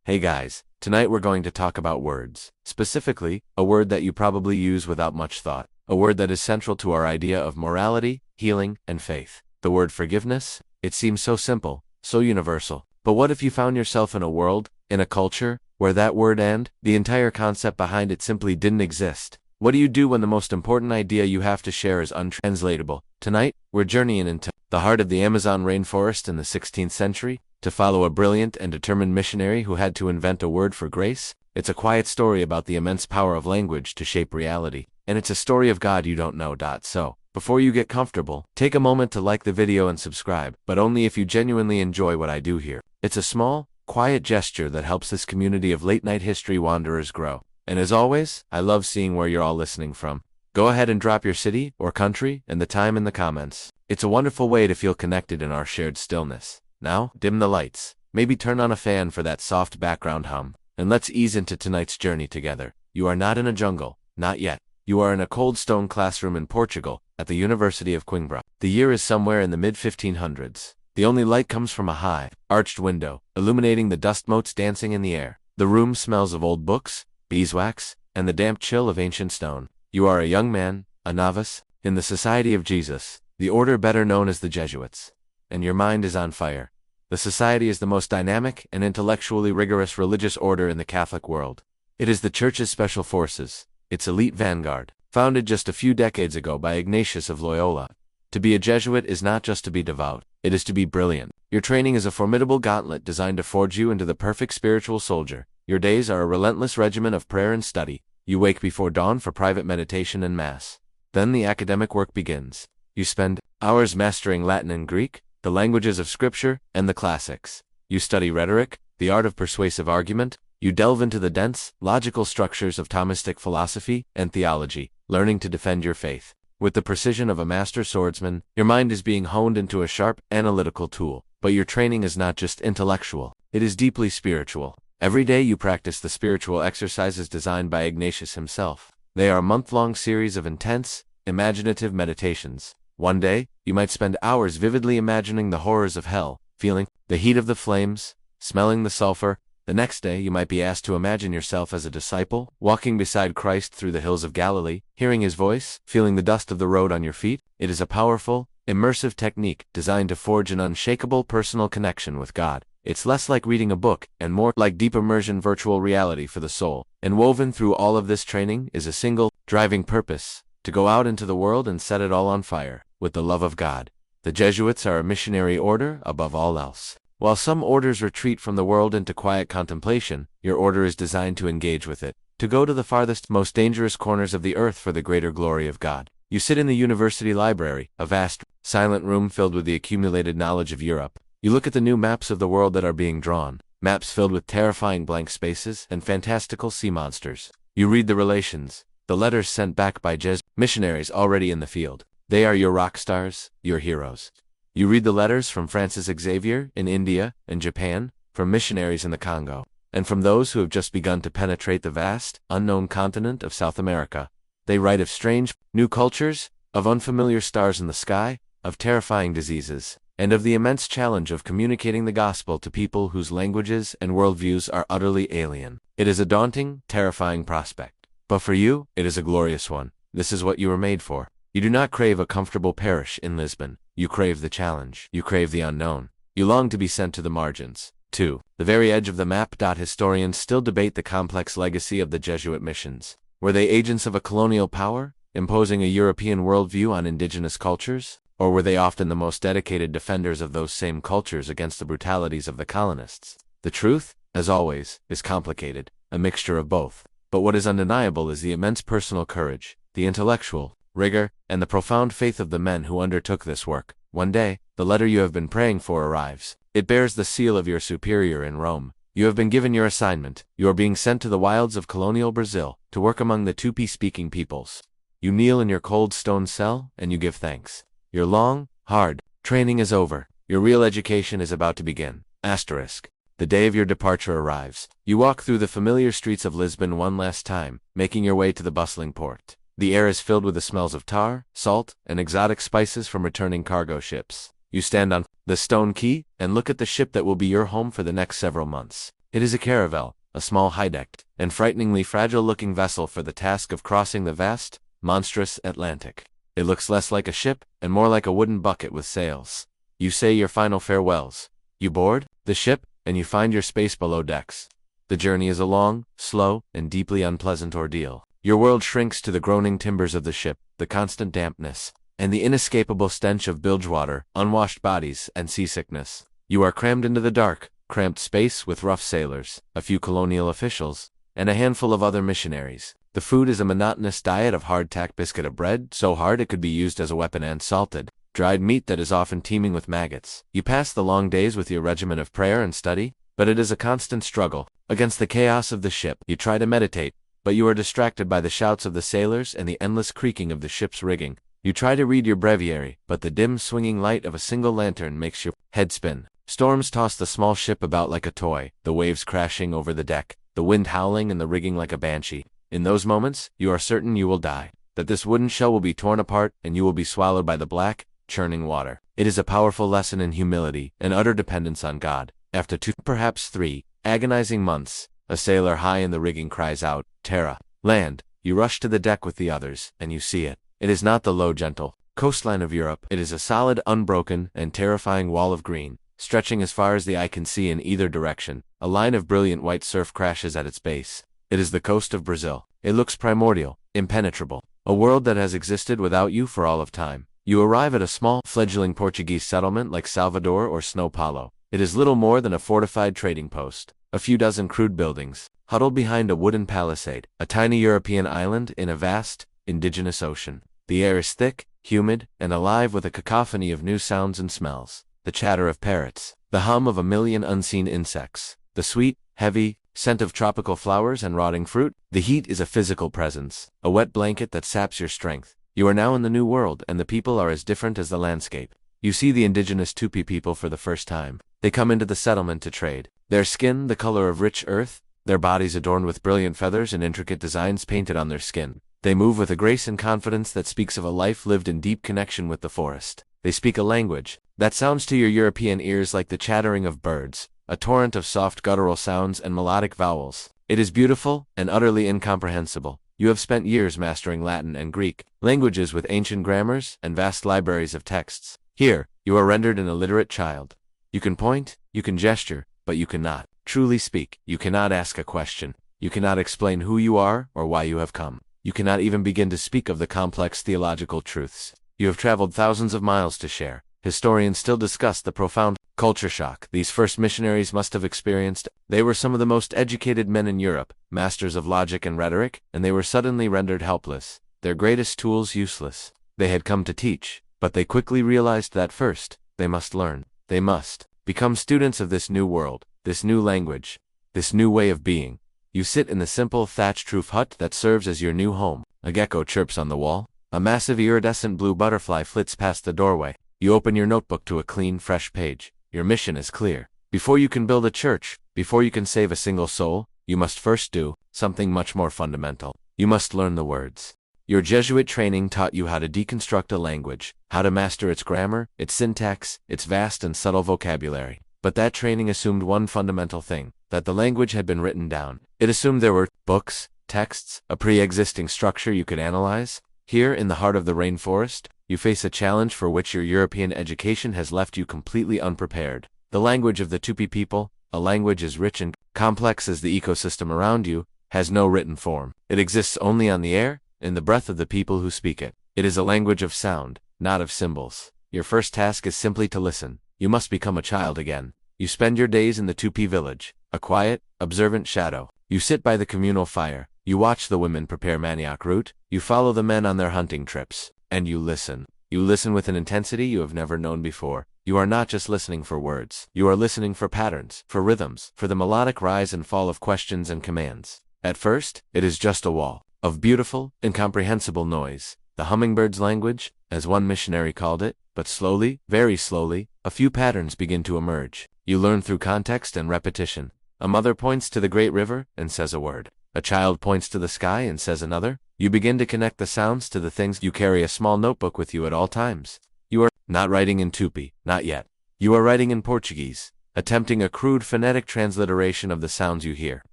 Hey guys, tonight we're going to talk about words. Specifically, a word that you probably use without much thought. A word that is central to our idea of morality, healing, and faith. The word forgiveness. It seems so simple, so universal. But what if you found yourself in a world, in a culture, where that word and the entire concept behind it simply didn't exist? What do you do when the most important idea you have to share is untranslatable? Tonight, we're journeying into the heart of the Amazon rainforest in the 16th century, to follow a brilliant and determined missionary who had to invent a word for grace. It's a quiet story about the immense power of language to shape reality. And it's a story of God you don't know. So, before you get comfortable, take a moment to like the video and subscribe, but only if you genuinely enjoy what I do here. It's a small, quiet gesture that helps this community of late-night history wanderers grow. And as always, I love seeing where you're all listening from. Go ahead and drop your city or country and the time in the comments. It's a wonderful way to feel connected in our shared stillness. Now, dim the lights, maybe turn on a fan for that soft background hum, and let's ease into tonight's journey together. You are not in a jungle, not yet. You are in a cold stone classroom in Portugal, at the University of Coimbra. The year is somewhere in the mid-1500s. The only light comes from a high, arched window, illuminating the dust motes dancing in the air. The room smells of old books, beeswax, and the damp chill of ancient stone. You are a young man, a novice, in the Society of Jesus, the order better known as the Jesuits. And your mind is on fire. The Society is the most dynamic and intellectually rigorous religious order in the Catholic world. It is the Church's special forces, its elite vanguard, founded just a few decades ago by Ignatius of Loyola. To be a Jesuit is not just to be devout, it is to be brilliant. Your training is a formidable gauntlet designed to forge you into the perfect spiritual soldier. Your days are a relentless regimen of prayer and study. You wake before dawn for private meditation and Mass. Then the academic work begins. You spend hours mastering Latin and Greek, the languages of Scripture, and the classics. You study rhetoric, the art of persuasive argument. You delve into the dense, logical structures of Thomistic philosophy and theology, learning to defend your faith. With the precision of a master swordsman, your mind is being honed into a sharp, analytical tool. But your training is not just intellectual, it is deeply spiritual. Every day you practice the spiritual exercises designed by Ignatius himself. They are a month-long series of intense, imaginative meditations. One day, you might spend hours vividly imagining the horrors of hell, feeling the heat of the flames, smelling the sulfur. The next day, you might be asked to imagine yourself as a disciple, walking beside Christ through the hills of Galilee, hearing his voice, feeling the dust of the road on your feet. It is a powerful, immersive technique designed to forge an unshakable personal connection with God. It's less like reading a book and more like deep immersion virtual reality for the soul. And woven through all of this training is a single, driving purpose: to go out into the world and set it all on fire with the love of God. The Jesuits are a missionary order above all else. While some orders retreat from the world into quiet contemplation, your order is designed to engage with it, to go to the farthest, most dangerous corners of the earth for the greater glory of God. You sit in the university library, a vast, silent room filled with the accumulated knowledge of Europe. You look at the new maps of the world that are being drawn, maps filled with terrifying blank spaces and fantastical sea monsters. You read the relations, the letters sent back by Jesuit missionaries already in the field. They are your rock stars, your heroes. You read the letters from Francis Xavier in India and Japan, from missionaries in the Congo, and from those who have just begun to penetrate the vast, unknown continent of South America. They write of strange, new cultures, of unfamiliar stars in the sky, of terrifying diseases, and of the immense challenge of communicating the gospel to people whose languages and worldviews are utterly alien. It is a daunting, terrifying prospect. But for you, it is a glorious one. This is what you were made for. You do not crave a comfortable parish in Lisbon. You crave the challenge. You crave the unknown. You long to be sent to the margins, to the very edge of the map. Historians still debate the complex legacy of the Jesuit missions. Were they agents of a colonial power, imposing a European worldview on indigenous cultures? Or were they often the most dedicated defenders of those same cultures against the brutalities of the colonists? The truth, as always, is complicated, a mixture of both. But what is undeniable is the immense personal courage, the intellectual rigor, and the profound faith of the men who undertook this work. One day, the letter you have been praying for arrives. It bears the seal of your superior in Rome. You have been given your assignment. You are being sent to the wilds of colonial Brazil, to work among the Tupi-speaking peoples. You kneel in your cold stone cell, and you give thanks. Your long, hard training is over. Your real education is about to begin. The day of your departure arrives. You walk through the familiar streets of Lisbon one last time, making your way to the bustling port. The air is filled with the smells of tar, salt, and exotic spices from returning cargo ships. You stand on the stone quay and look at the ship that will be your home for the next several months. It is a caravel, a small high-decked, and frighteningly fragile-looking vessel for the task of crossing the vast, monstrous Atlantic. It looks less like a ship, and more like a wooden bucket with sails. You say your final farewells. You board the ship, and you find your space below decks. The journey is a long, slow, and deeply unpleasant ordeal. Your world shrinks to the groaning timbers of the ship, the constant dampness, and the inescapable stench of bilge water, unwashed bodies, and seasickness. You are crammed into the dark, cramped space with rough sailors, a few colonial officials, and a handful of other missionaries. The food is a monotonous diet of hardtack biscuit of bread, so hard it could be used as a weapon, and salted, dried meat that is often teeming with maggots. You pass the long days with your regimen of prayer and study, but it is a constant struggle against the chaos of the ship. You try to meditate, but you are distracted by the shouts of the sailors and the endless creaking of the ship's rigging. You try to read your breviary, but the dim swinging light of a single lantern makes your head spin. Storms toss the small ship about like a toy, the waves crashing over the deck, the wind howling and the rigging like a banshee. In those moments, you are certain you will die, that this wooden shell will be torn apart and you will be swallowed by the black, churning water. It is a powerful lesson in humility and utter dependence on God. After 2, perhaps 3, agonizing months, a sailor high in the rigging cries out, "Terra, land!" You rush to the deck with the others, and you see it. It is not the low, gentle coastline of Europe. It is a solid, unbroken, and terrifying wall of green, stretching as far as the eye can see in either direction. A line of brilliant white surf crashes at its base. It is the coast of Brazil. It looks primordial, impenetrable, a world that has existed without you for all of time. You arrive at a small, fledgling Portuguese settlement like Salvador or São Paulo. It is little more than a fortified trading post, a few dozen crude buildings, huddled behind a wooden palisade, a tiny European island in a vast, indigenous ocean. The air is thick, humid, and alive with a cacophony of new sounds and smells. The chatter of parrots, the hum of a million unseen insects, the sweet, heavy scent of tropical flowers and rotting fruit. The heat is a physical presence, a wet blanket that saps your strength. You are now in the new world, and the people are as different as the landscape. You see the indigenous Tupi people for the first time. They come into the settlement to trade. Their skin the color of rich earth, their bodies adorned with brilliant feathers and intricate designs painted on their skin. They move with a grace and confidence that speaks of a life lived in deep connection with the forest. They speak a language that sounds to your European ears like the chattering of birds, a torrent of soft guttural sounds and melodic vowels. It is beautiful and utterly incomprehensible. You have spent years mastering Latin and Greek, languages with ancient grammars and vast libraries of texts. Here, you are rendered an illiterate child. You can point, you can gesture, but you cannot truly speak. You cannot ask a question. You cannot explain who you are or why you have come. You cannot even begin to speak of the complex theological truths you have traveled thousands of miles to share. Historians still discuss the profound culture shock these first missionaries must have experienced. They were some of the most educated men in Europe, masters of logic and rhetoric, and they were suddenly rendered helpless, their greatest tools useless. They had come to teach, but they quickly realized that first, they must learn. They must become students of this new world, this new language, this new way of being. You sit in the simple thatched roof hut that serves as your new home. A gecko chirps on the wall. A massive iridescent blue butterfly flits past the doorway. You open your notebook to a clean, fresh page. Your mission is clear. Before you can build a church, before you can save a single soul, you must first do something much more fundamental. You must learn the words. Your Jesuit training taught you how to deconstruct a language, how to master its grammar, its syntax, its vast and subtle vocabulary. But that training assumed one fundamental thing, that the language had been written down. It assumed there were books, texts, a pre-existing structure you could analyze. Here, in the heart of the rainforest, you face a challenge for which your European education has left you completely unprepared. The language of the Tupi people, a language as rich and complex as the ecosystem around you, has no written form. It exists only on the air, in the breath of the people who speak it. It is a language of sound, not of symbols. Your first task is simply to listen. You must become a child again. You spend your days in the Tupi village, a quiet, observant shadow. You sit by the communal fire. You watch the women prepare manioc root. You follow the men on their hunting trips. And you listen. You listen with an intensity you have never known before. You are not just listening for words. You are listening for patterns, for rhythms, for the melodic rise and fall of questions and commands. At first, it is just a wall of beautiful, incomprehensible noise, the hummingbird's language, as one missionary called it, but slowly, very slowly, a few patterns begin to emerge. You learn through context and repetition. A mother points to the great river and says a word. A child points to the sky and says another. You begin to connect the sounds to the things. You carry a small notebook with you at all times. You are not writing in Tupi, not yet. You are writing in Portuguese, attempting a crude phonetic transliteration of the sounds you hear.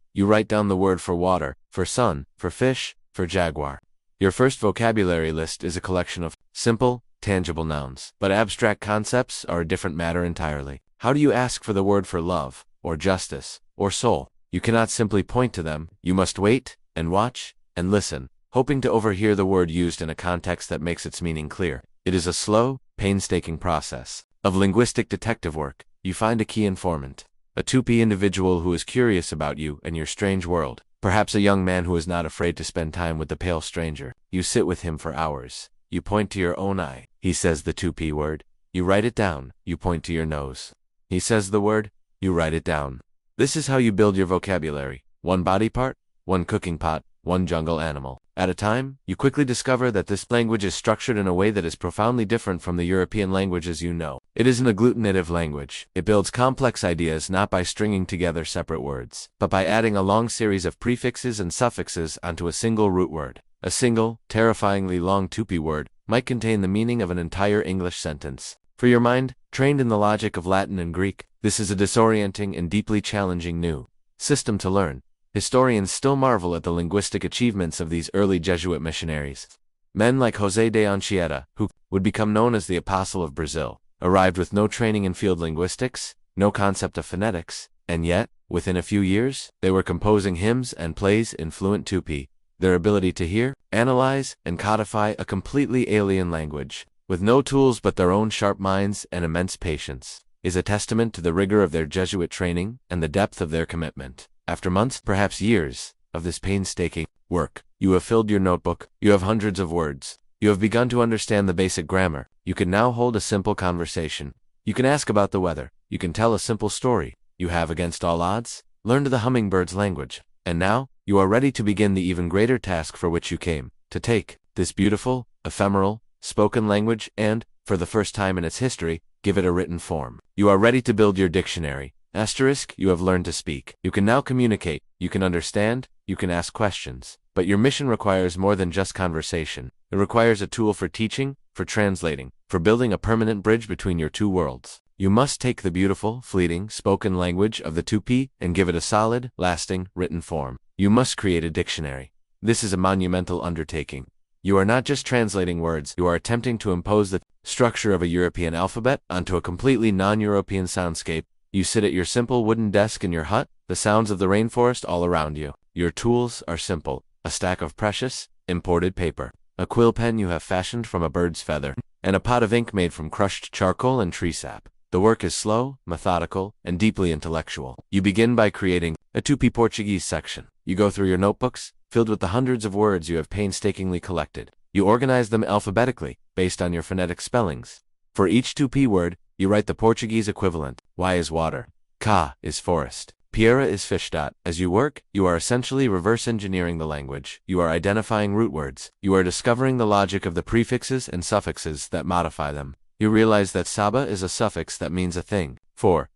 You write down the word for water, for sun, for fish, for jaguar. Your first vocabulary list is a collection of simple, tangible nouns. But abstract concepts are a different matter entirely. How do you ask for the word for love, or justice, or soul? You cannot simply point to them. You must wait, and watch, and listen, hoping to overhear the word used in a context that makes its meaning clear. It is a slow, painstaking process of linguistic detective work. You find a key informant, a Tupi individual who is curious about you and your strange world. Perhaps a young man who is not afraid to spend time with the pale stranger. You sit with him for hours. You point to your own eye. He says the Tupi word. You write it down. You point to your nose. He says the word. You write it down. This is how you build your vocabulary. One body part, one cooking pot, one jungle animal. At a time, you quickly discover that this language is structured in a way that is profoundly different from the European languages you know. It isn't a agglutinative language. It builds complex ideas not by stringing together separate words, but by adding a long series of prefixes and suffixes onto a single root word. A single, terrifyingly long Tupi word might contain the meaning of an entire English sentence. For your mind, trained in the logic of Latin and Greek, this is a disorienting and deeply challenging new system to learn. Historians still marvel at the linguistic achievements of these early Jesuit missionaries. Men like José de Anchieta, who would become known as the Apostle of Brazil, arrived with no training in field linguistics, no concept of phonetics, and yet, within a few years, they were composing hymns and plays in fluent Tupi. Their ability to hear, analyze, and codify a completely alien language, with no tools but their own sharp minds and immense patience, is a testament to the rigor of their Jesuit training and the depth of their commitment. After months, perhaps years, of this painstaking work, you have filled your notebook, you have hundreds of words, you have begun to understand the basic grammar, you can now hold a simple conversation, you can ask about the weather, you can tell a simple story, you have, against all odds, learned the hummingbird's language, and now, you are ready to begin the even greater task for which you came, to take this beautiful, ephemeral, spoken language and, for the first time in its history, give it a written form. You are ready to build your dictionary. You have learned to speak. You can now communicate, you can understand, you can ask questions. But your mission requires more than just conversation. It requires a tool for teaching, for translating, for building a permanent bridge between your two worlds. You must take the beautiful, fleeting, spoken language of the Tupi and give it a solid, lasting, written form. You must create a dictionary. This is a monumental undertaking. You are not just translating words, you are attempting to impose the structure of a European alphabet onto a completely non-European soundscape. You sit at your simple wooden desk in your hut, the sounds of the rainforest all around you. Your tools are simple: a stack of precious, imported paper, a quill pen you have fashioned from a bird's feather, and a pot of ink made from crushed charcoal and tree sap. The work is slow, methodical, and deeply intellectual. You begin by creating a Tupi Portuguese section. You go through your notebooks, filled with the hundreds of words you have painstakingly collected. You organize them alphabetically, based on your phonetic spellings. For each Tupi word, you write the Portuguese equivalent. Y is water. Ka is forest. Piera is fish. As you work, you are essentially reverse engineering the language. You are identifying root words. You are discovering the logic of the prefixes and suffixes that modify them. You realize that saba is a suffix that means a thing.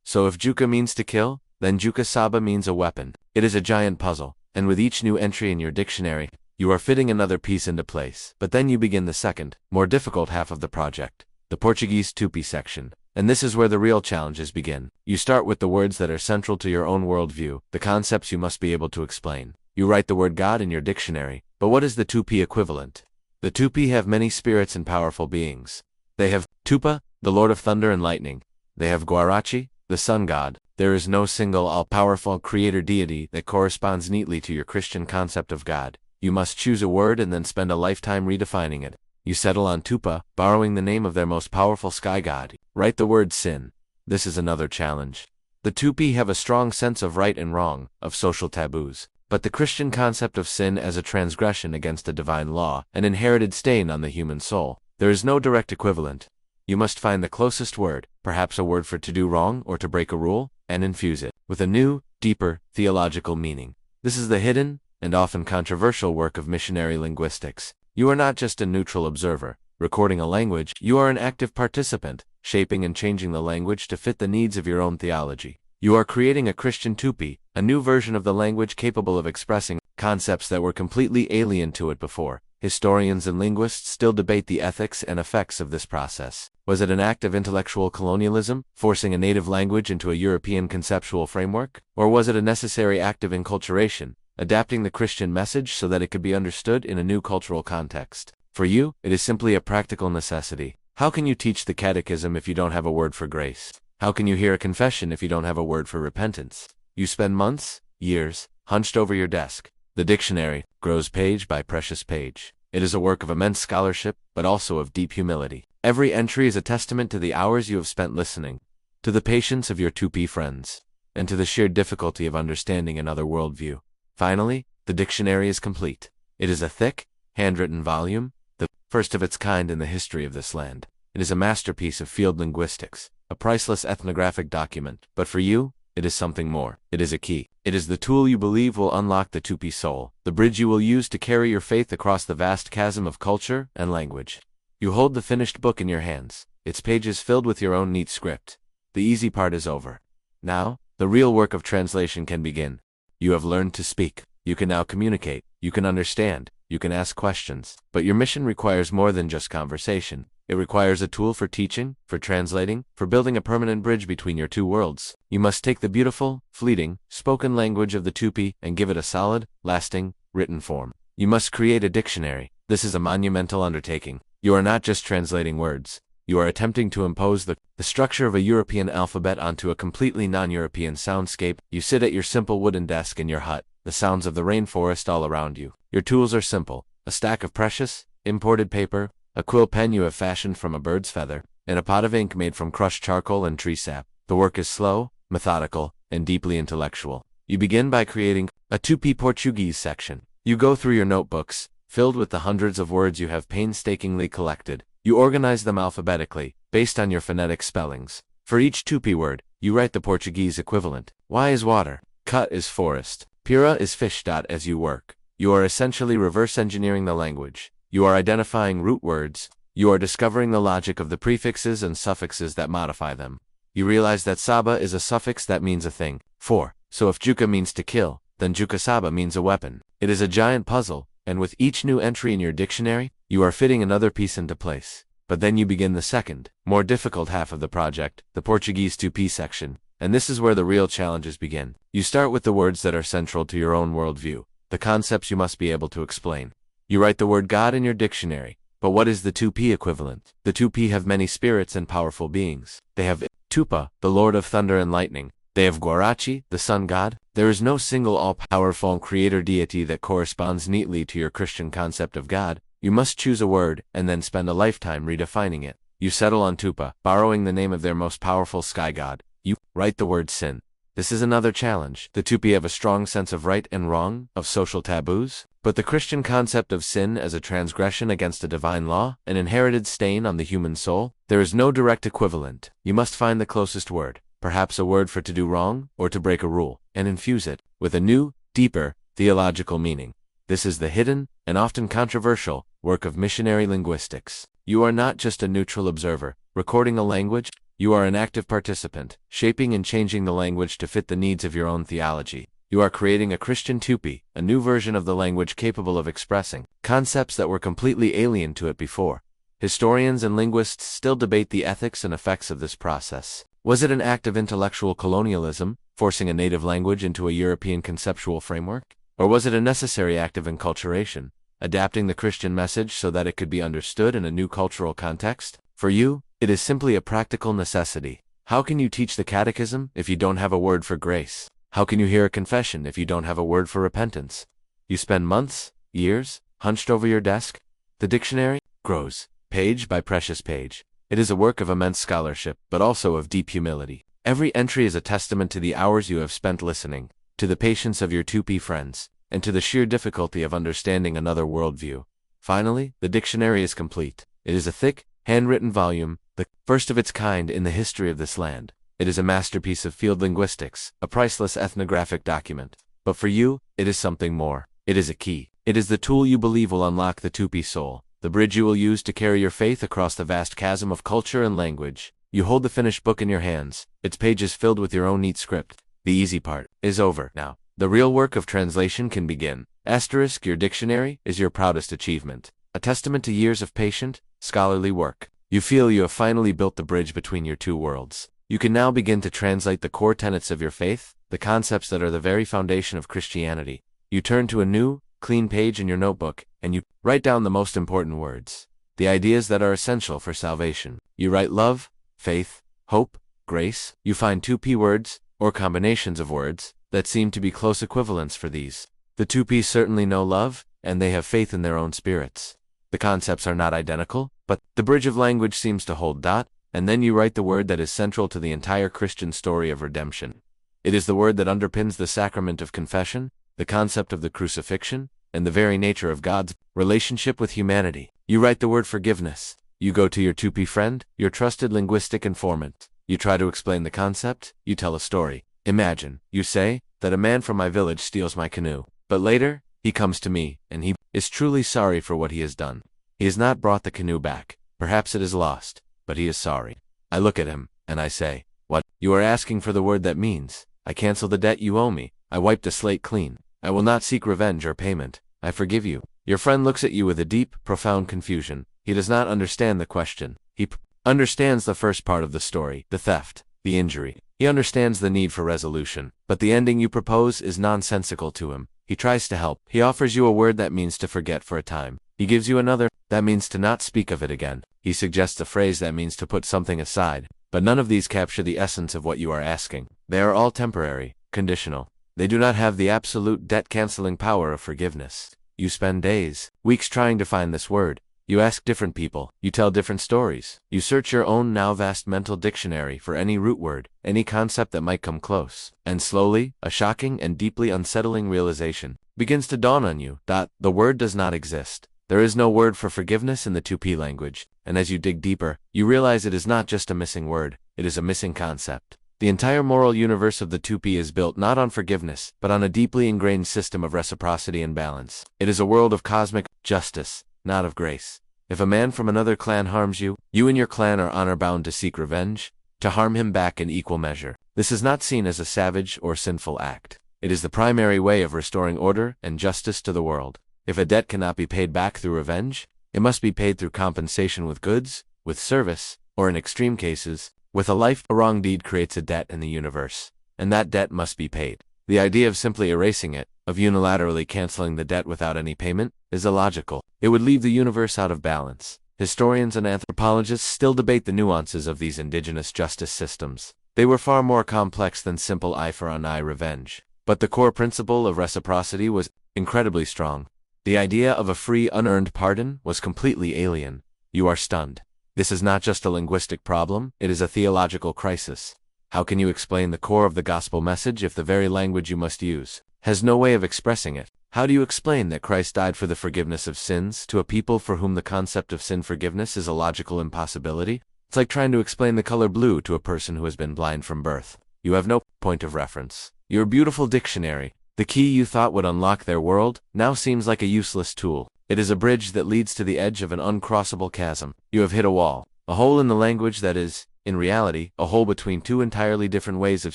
So if juca means to kill, then juca saba means a weapon. It is a giant puzzle, and with each new entry in your dictionary, you are fitting another piece into place. But then you begin the second, more difficult half of the project, the Portuguese Tupi section. And this is where the real challenges begin. You start with the words that are central to your own worldview, the concepts you must be able to explain. You write the word God in your dictionary, but what is the Tupi equivalent? The Tupi have many spirits and powerful beings. They have Tupa, the Lord of Thunder and Lightning. They have Guarachi, the Sun God. There is no single all-powerful creator deity that corresponds neatly to your Christian concept of God. You must choose a word and then spend a lifetime redefining it. You settle on Tupa, borrowing the name of their most powerful sky god. Write the word sin. This is another challenge. The Tupi have a strong sense of right and wrong, of social taboos. But the Christian concept of sin as a transgression against a divine law, an inherited stain on the human soul. There is no direct equivalent. You must find the closest word, perhaps a word for to do wrong or to break a rule, and infuse it with a new, deeper, theological meaning. This is the hidden, and often controversial work of missionary linguistics. You are not just a neutral observer, recording a language, you are an active participant, shaping and changing the language to fit the needs of your own theology. You are creating a Christian Tupi, a new version of the language capable of expressing concepts that were completely alien to it before. Historians and linguists still debate the ethics and effects of this process. Was it an act of intellectual colonialism, forcing a native language into a European conceptual framework? Or was it a necessary act of enculturation, adapting the Christian message so that it could be understood in a new cultural context? For you, it is simply a practical necessity. How can you teach the catechism if you don't have a word for grace? How can you hear a confession if you don't have a word for repentance? You spend months, years, hunched over your desk. The dictionary grows page by precious page. It is a work of immense scholarship, but also of deep humility. Every entry is a testament to the hours you have spent listening, to the patience of your 2P friends, and to the sheer difficulty of understanding another worldview. Finally, the dictionary is complete. It is a thick, handwritten volume, the first of its kind in the history of this land. It is a masterpiece of field linguistics, a priceless ethnographic document, but for you, it is something more. It is a key. It is the tool you believe will unlock the 2P soul, the bridge you will use to carry your faith across the vast chasm of culture and language. You hold the finished book in your hands, its pages filled with your own neat script. The easy part is over. Now, the real work of translation can begin. You have learned to speak. You can now communicate. You can understand. You can ask questions. But your mission requires more than just conversation. It requires a tool for teaching, for translating, for building a permanent bridge between your two worlds. You must take the beautiful, fleeting, spoken language of the 2P and give it a solid, lasting, written form. You must create a dictionary. This is a monumental undertaking. You are not just translating words. You are attempting to impose the structure of a European alphabet onto a completely non-European soundscape. You sit at your simple wooden desk in your hut, the sounds of the rainforest all around you. Your tools are simple: a stack of precious, imported paper, a quill pen you have fashioned from a bird's feather, and a pot of ink made from crushed charcoal and tree sap. The work is slow, methodical, and deeply intellectual. You begin by creating a 2P Portuguese section. You go through your notebooks, filled with the hundreds of words you have painstakingly collected. You organize them alphabetically, based on your phonetic spellings. For each 2P word, you write the Portuguese equivalent. Y is water. Cut is forest. Pira is fish. As you work, you are essentially reverse engineering the language. You are identifying root words. You are discovering the logic of the prefixes and suffixes that modify them. You realize that saba is a suffix that means a thing. So if juka means to kill, then juka saba means a weapon. It is a giant puzzle, and with each new entry in your dictionary, you are fitting another piece into place. But then you begin the second, more difficult half of the project, the Portuguese 2P section. And this is where the real challenges begin. You start with the words that are central to your own worldview, the concepts you must be able to explain. You write the word God in your dictionary, but what is the 2P equivalent? The 2P have many spirits and powerful beings. They have Tupa, the Lord of Thunder and Lightning. They have Guarachi, the Sun God. There is no single all-powerful creator deity that corresponds neatly to your Christian concept of God. You must choose a word and then spend a lifetime redefining it. You settle on Tupa, borrowing the name of their most powerful sky god. You write the word sin. This is another challenge. The 2P have a strong sense of right and wrong, of social taboos, but the Christian concept of sin as a transgression against a divine law, an inherited stain on the human soul, there is no direct equivalent. You must find the closest word, perhaps a word for to do wrong or to break a rule, and infuse it with a new, deeper, theological meaning. This is the hidden, and often controversial, work of missionary linguistics. You are not just a neutral observer, recording a language. You are an active participant, shaping and changing the language to fit the needs of your own theology. You are creating a Christian 2P, a new version of the language capable of expressing concepts that were completely alien to it before. Historians and linguists still debate the ethics and effects of this process. Was it an act of intellectual colonialism, forcing a native language into a European conceptual framework? Or was it a necessary act of enculturation, adapting the Christian message so that it could be understood in a new cultural context? For you, it is simply a practical necessity. How can you teach the catechism if you don't have a word for grace? How can you hear a confession if you don't have a word for repentance? You spend months, years, hunched over your desk. The dictionary grows, page by precious page. It is a work of immense scholarship, but also of deep humility. Every entry is a testament to the hours you have spent listening, to the patience of your 2P friends, and to the sheer difficulty of understanding another worldview. Finally, the dictionary is complete. It is a thick, handwritten volume, the first of its kind in the history of this land. It is a masterpiece of field linguistics, a priceless ethnographic document. But for you, it is something more. It is a key. It is the tool you believe will unlock the 2P soul, the bridge you will use to carry your faith across the vast chasm of culture and language. You hold the finished book in your hands, its pages filled with your own neat script. The easy part is over now. The real work of translation can begin. Asterisk, your dictionary is your proudest achievement, a testament to years of patient, scholarly work. You feel you have finally built the bridge between your two worlds. You can now begin to translate the core tenets of your faith, the concepts that are the very foundation of Christianity. You turn to a new, clean page in your notebook, and you write down the most important words, the ideas that are essential for salvation. You write love, faith, hope, grace. You find two P words, or combinations of words, that seem to be close equivalents for these. The two P's certainly know love, and they have faith in their own spirits. The concepts are not identical, but the bridge of language seems to hold dot, and then you write the word that is central to the entire Christian story of redemption. It is the word that underpins the sacrament of confession, the concept of the crucifixion, and the very nature of God's relationship with humanity. You write the word forgiveness. You go to your 2P friend, your trusted linguistic informant. You try to explain the concept, you tell a story. Imagine, you say, that a man from my village steals my canoe. But later, he comes to me, and he is truly sorry for what he has done. He has not brought the canoe back. Perhaps it is lost, but he is sorry. I look at him, and I say, "What? You are asking for the word that means, I cancel the debt you owe me. I wipe the slate clean. I will not seek revenge or payment. I forgive you." Your friend looks at you with a deep, profound confusion. He does not understand the question. He understands the first part of the story, the theft, the injury. He understands the need for resolution, but the ending you propose is nonsensical to him. He tries to help. He offers you a word that means to forget for a time. He gives you another that means to not speak of it again. He suggests a phrase that means to put something aside, but none of these capture the essence of what you are asking. They are all temporary, conditional. They do not have the absolute debt-canceling power of forgiveness. You spend days, weeks trying to find this word. You ask different people. You tell different stories. You search your own now vast mental dictionary for any root word, any concept that might come close. And slowly, a shocking and deeply unsettling realization begins to dawn on you. The word does not exist. There is no word for forgiveness in the 2P language, and as you dig deeper, you realize it is not just a missing word, it is a missing concept. The entire moral universe of the 2P is built not on forgiveness, but on a deeply ingrained system of reciprocity and balance. It is a world of cosmic justice, not of grace. If a man from another clan harms you, you and your clan are honor-bound to seek revenge, to harm him back in equal measure. This is not seen as a savage or sinful act. It is the primary way of restoring order and justice to the world. If a debt cannot be paid back through revenge, it must be paid through compensation with goods, with service, or in extreme cases, with a life. A wrong deed creates a debt in the universe, and that debt must be paid. The idea of simply erasing it, of unilaterally canceling the debt without any payment, is illogical. It would leave the universe out of balance. Historians and anthropologists still debate the nuances of these indigenous justice systems. They were far more complex than simple eye-for-an-eye revenge. But the core principle of reciprocity was incredibly strong. The idea of a free, unearned pardon was completely alien. You are stunned. This is not just a linguistic problem, it is a theological crisis. How can you explain the core of the gospel message if the very language you must use has no way of expressing it? How do you explain that Christ died for the forgiveness of sins to a people for whom the concept of sin forgiveness is a logical impossibility? It's like trying to explain the color blue to a person who has been blind from birth. You have no point of reference. Your beautiful dictionary, the key you thought would unlock their world, now seems like a useless tool. It is a bridge that leads to the edge of an uncrossable chasm. You have hit a wall, a hole in the language that is, in reality, a hole between two entirely different ways of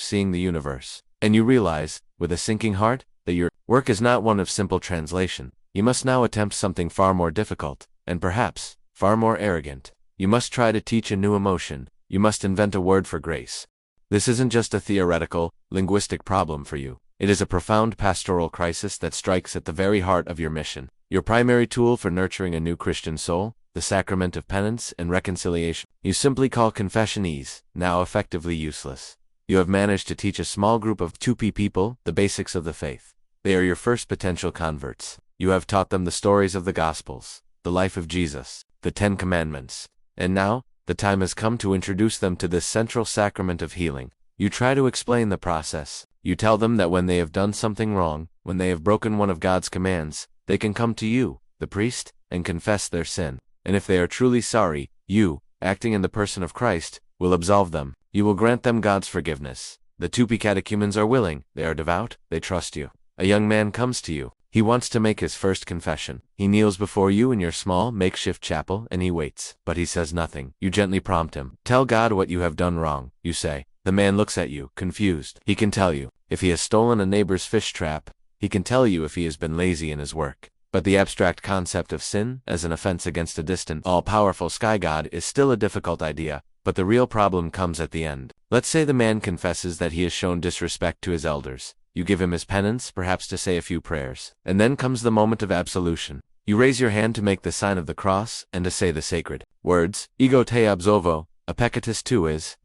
seeing the universe. And you realize, with a sinking heart, that your work is not one of simple translation. You must now attempt something far more difficult, and perhaps, far more arrogant. You must try to teach a new emotion. You must invent a word for grace. This isn't just a theoretical, linguistic problem for you. It is a profound pastoral crisis that strikes at the very heart of your mission. Your primary tool for nurturing a new Christian soul, the sacrament of penance and reconciliation, you simply call confession ease, now effectively useless. You have managed to teach a small group of 2P people the basics of the faith. They are your first potential converts. You have taught them the stories of the Gospels, the life of Jesus, the 10 Commandments. And now, the time has come to introduce them to this central sacrament of healing. You try to explain the process. You tell them that when they have done something wrong, when they have broken one of God's commands, they can come to you, the priest, and confess their sin. And if they are truly sorry, you, acting in the person of Christ, will absolve them. You will grant them God's forgiveness. The 2P catechumens are willing, they are devout, they trust you. A young man comes to you. He wants to make his first confession. He kneels before you in your small, makeshift chapel, and he waits. But he says nothing. You gently prompt him. Tell God what you have done wrong, you say. The man looks at you, confused. He can tell you. If he has stolen a neighbor's fish trap, He can tell you if he has been lazy in his work. But the abstract concept of sin, as an offense against a distant, all-powerful sky god, is still a difficult idea, but the real problem comes at the end. Let's say the man confesses that he has shown disrespect to his elders. You give him his penance, perhaps to say a few prayers. And then comes the moment of absolution. You raise your hand to make the sign of the cross, and to say the sacred words, Ego te absolvo, a peccatus tuis, ...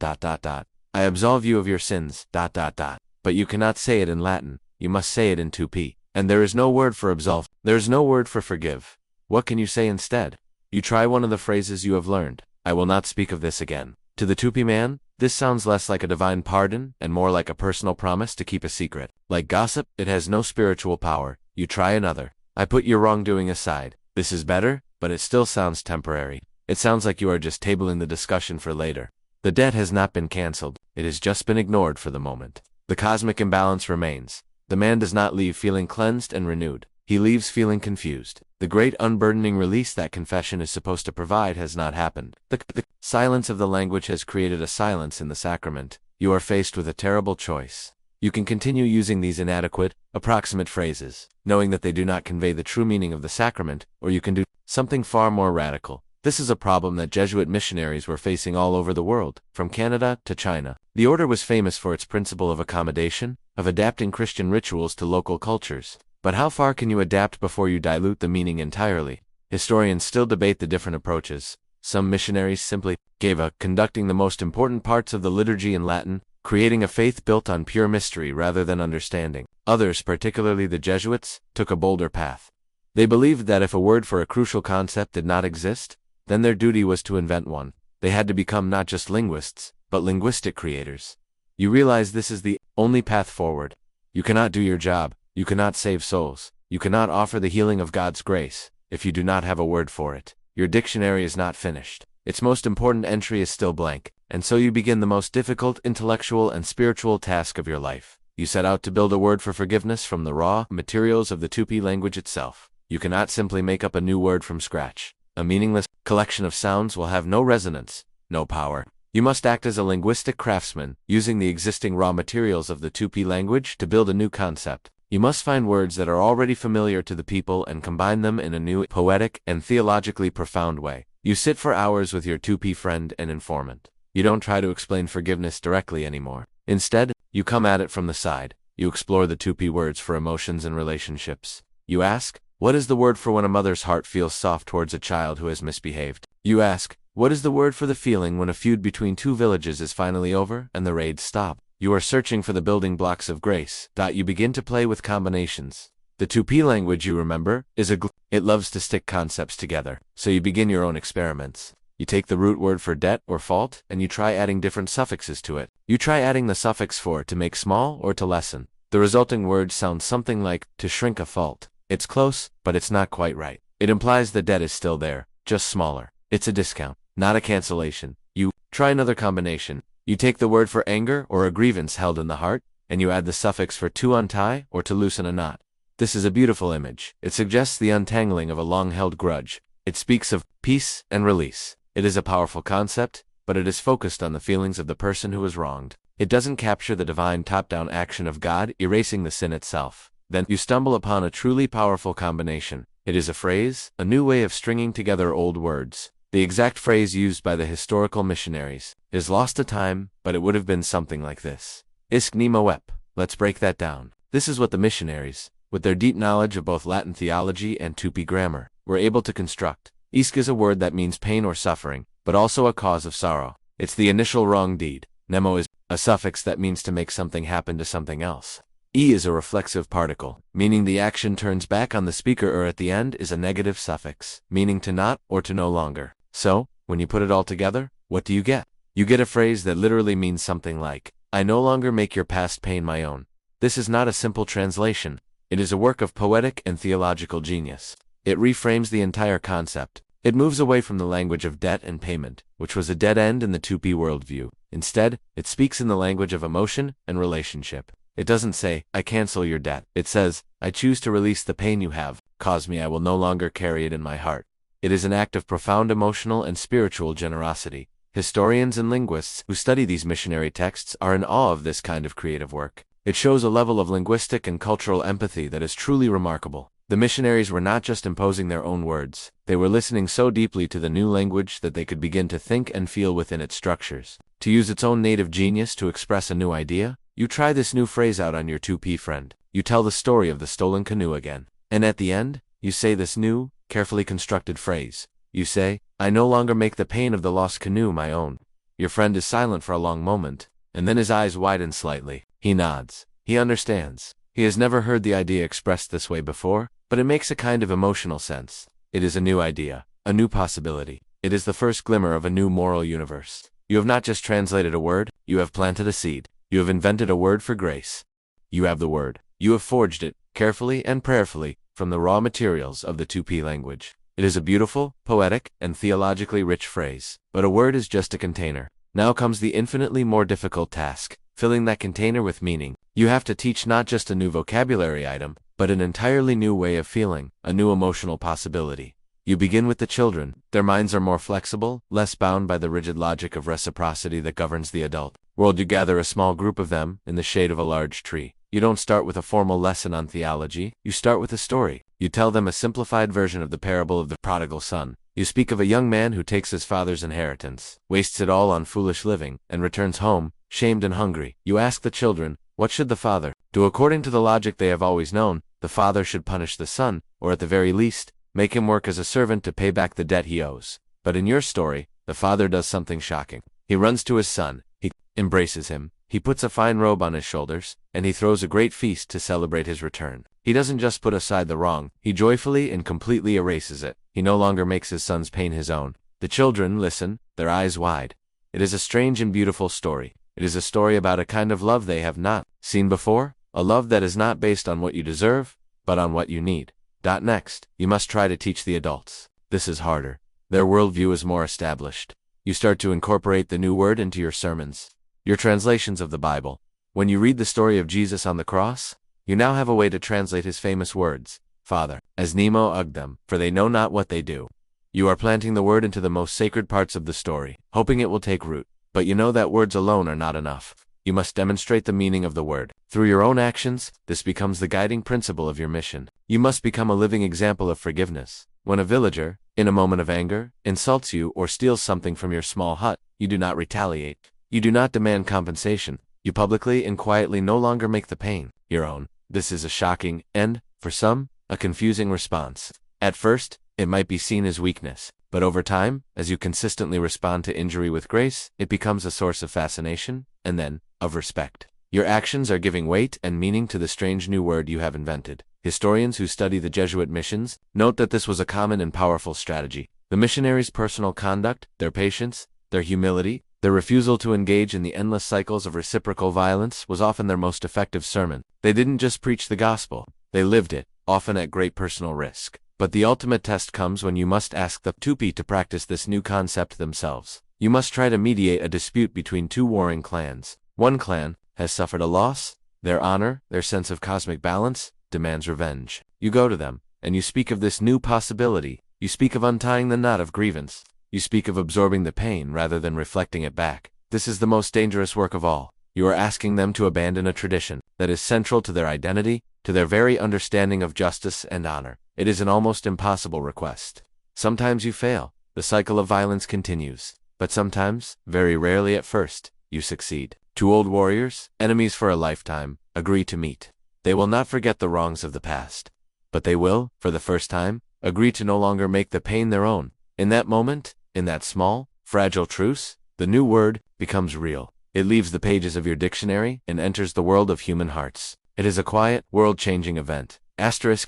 I absolve you of your sins, ... But you cannot say it in Latin, you must say it in Tupi. And there is no word for absolve, there is no word for forgive. What can you say instead? You try one of the phrases you have learned. I will not speak of this again. To the Tupi man, this sounds less like a divine pardon, and more like a personal promise to keep a secret. Like gossip, it has no spiritual power. You try another. I put your wrongdoing aside. This is better, but it still sounds temporary. It sounds like you are just tabling the discussion for later. The debt has not been cancelled, it has just been ignored for the moment. The cosmic imbalance remains. The man does not leave feeling cleansed and renewed. He leaves feeling confused. The great unburdening release that confession is supposed to provide has not happened. The silence of the language has created a silence in the sacrament. You are faced with a terrible choice. You can continue using these inadequate, approximate phrases, knowing that they do not convey the true meaning of the sacrament, or you can do something far more radical. This is a problem that Jesuit missionaries were facing all over the world, from Canada to China. The order was famous for its principle of accommodation, of adapting Christian rituals to local cultures. But how far can you adapt before you dilute the meaning entirely? Historians still debate the different approaches. Some missionaries simply gave up conducting the most important parts of the liturgy in Latin, creating a faith built on pure mystery rather than understanding. Others, particularly the Jesuits, took a bolder path. They believed that if a word for a crucial concept did not exist, then their duty was to invent one. They had to become not just linguists, but linguistic creators. You realize this is the only path forward. You cannot do your job, you cannot save souls, you cannot offer the healing of God's grace, if you do not have a word for it. Your dictionary is not finished. Its most important entry is still blank, and so you begin the most difficult intellectual and spiritual task of your life. You set out to build a word for forgiveness from the raw materials of the Tupi language itself. You cannot simply make up a new word from scratch. A meaningless collection of sounds will have no resonance, no power. You must act as a linguistic craftsman, using the existing raw materials of the Tupi language to build a new concept. You must find words that are already familiar to the people and combine them in a new, poetic, and theologically profound way. You sit for hours with your Tupi friend and informant. You don't try to explain forgiveness directly anymore. Instead, you come at it from the side. You explore the Tupi words for emotions and relationships. You ask, what is the word for when a mother's heart feels soft towards a child who has misbehaved? You ask, what is the word for the feeling when a feud between two villages is finally over and the raids stop? You are searching for the building blocks of grace. You begin to play with combinations. The Tupi language, you remember, is it loves to stick concepts together. So you begin your own experiments. You take the root word for debt or fault, and you try adding different suffixes to it. You try adding the suffix for to make small or to lessen. The resulting word sounds something like to shrink a fault. It's close, but it's not quite right. It implies the debt is still there, just smaller. It's a discount, not a cancellation. You try another combination. You take the word for anger or a grievance held in the heart, and you add the suffix for to untie or to loosen a knot. This is a beautiful image. It suggests the untangling of a long-held grudge. It speaks of peace and release. It is a powerful concept, but it is focused on the feelings of the person who was wronged. It doesn't capture the divine top-down action of God erasing the sin itself. Then you stumble upon a truly powerful combination. It is a phrase, a new way of stringing together old words. The exact phrase used by the historical missionaries is lost to time, but it would have been something like this. Isk ni moep. Let's break that down. This is what the missionaries, with their deep knowledge of both Latin theology and Tupi grammar, were able to construct. Isk is a word that means pain or suffering, but also a cause of sorrow. It's the initial wrong deed. Nemo is a suffix that means to make something happen to something else. E is a reflexive particle, meaning the action turns back on the speaker, or at the end is a negative suffix, meaning to not or to no longer. So, when you put it all together, what do you get? You get a phrase that literally means something like, I no longer make your past pain my own. This is not a simple translation. It is a work of poetic and theological genius. It reframes the entire concept. It moves away from the language of debt and payment, which was a dead end in the Tupi worldview. Instead, it speaks in the language of emotion and relationship. It doesn't say, I cancel your debt. It says, I choose to release the pain you have caused me. I will no longer carry it in my heart. It is an act of profound emotional and spiritual generosity. Historians and linguists who study these missionary texts are in awe of this kind of creative work. It shows a level of linguistic and cultural empathy that is truly remarkable. The missionaries were not just imposing their own words, they were listening so deeply to the new language that they could begin to think and feel within its structures. To use its own native genius to express a new idea, you try this new phrase out on your 2P friend. You tell the story of the stolen canoe again. And at the end, you say this new, carefully constructed phrase. You say, "I no longer make the pain of the lost canoe my own." Your friend is silent for a long moment, and then his eyes widen slightly. He nods. He understands. He has never heard the idea expressed this way before, but it makes a kind of emotional sense. It is a new idea, a new possibility. It is the first glimmer of a new moral universe. You have not just translated a word, you have planted a seed. You have invented a word for grace. You have the word. You have forged it, carefully and prayerfully, from the raw materials of the 2P language. It is a beautiful, poetic, and theologically rich phrase. But a word is just a container. Now comes the infinitely more difficult task, filling that container with meaning. You have to teach not just a new vocabulary item, but an entirely new way of feeling, a new emotional possibility. You begin with the children. Their minds are more flexible, less bound by the rigid logic of reciprocity that governs the adult world. You gather a small group of them, in the shade of a large tree. You don't start with a formal lesson on theology, you start with a story. You tell them a simplified version of the parable of the prodigal son. You speak of a young man who takes his father's inheritance, wastes it all on foolish living, and returns home, shamed and hungry. You ask the children, what should the father do? According to the logic they have always known, the father should punish the son, or at the very least, make him work as a servant to pay back the debt he owes. But in your story, the father does something shocking. He runs to his son, he embraces him, he puts a fine robe on his shoulders, and he throws a great feast to celebrate his return. He doesn't just put aside the wrong, he joyfully and completely erases it. He no longer makes his son's pain his own. The children listen, their eyes wide. It is a strange and beautiful story. It is a story about a kind of love they have not seen before, a love that is not based on what you deserve, but on what you need. Next, you must try to teach the adults. This is harder. Their worldview is more established. You start to incorporate the new word into your sermons, your translations of the Bible. When you read the story of Jesus on the cross, you now have a way to translate his famous words, Father, as Nemo ugged them, for they know not what they do. You are planting the word into the most sacred parts of the story, hoping it will take root. But you know that words alone are not enough. You must demonstrate the meaning of the word. Through your own actions, this becomes the guiding principle of your mission. You must become a living example of forgiveness. When a villager, in a moment of anger, insults you or steals something from your small hut, you do not retaliate. You do not demand compensation. You publicly and quietly no longer make the pain your own. This is a shocking and, for some, a confusing response. At first, it might be seen as weakness. But over time, as you consistently respond to injury with grace, it becomes a source of fascination, and then, of respect. Your actions are giving weight and meaning to the strange new word you have invented. Historians who study the Jesuit missions note that this was a common and powerful strategy. The missionaries' personal conduct, their patience, their humility, their refusal to engage in the endless cycles of reciprocal violence was often their most effective sermon. They didn't just preach the gospel, they lived it, often at great personal risk. But the ultimate test comes when you must ask the 2P to practice this new concept themselves. You must try to mediate a dispute between two warring clans. One clan has suffered a loss. Their honor, their sense of cosmic balance, demands revenge. You go to them, and you speak of this new possibility. You speak of untying the knot of grievance. You speak of absorbing the pain rather than reflecting it back. This is the most dangerous work of all. You are asking them to abandon a tradition that is central to their identity, to their very understanding of justice and honor. It is an almost impossible request. Sometimes you fail. The cycle of violence continues. But sometimes, very rarely at first, you succeed. Two old warriors, enemies for a lifetime, agree to meet. They will not forget the wrongs of the past. But they will, for the first time, agree to no longer make the pain their own. In that moment, in that small, fragile truce, the new word becomes real. It leaves the pages of your dictionary and enters the world of human hearts. It is a quiet, world-changing event.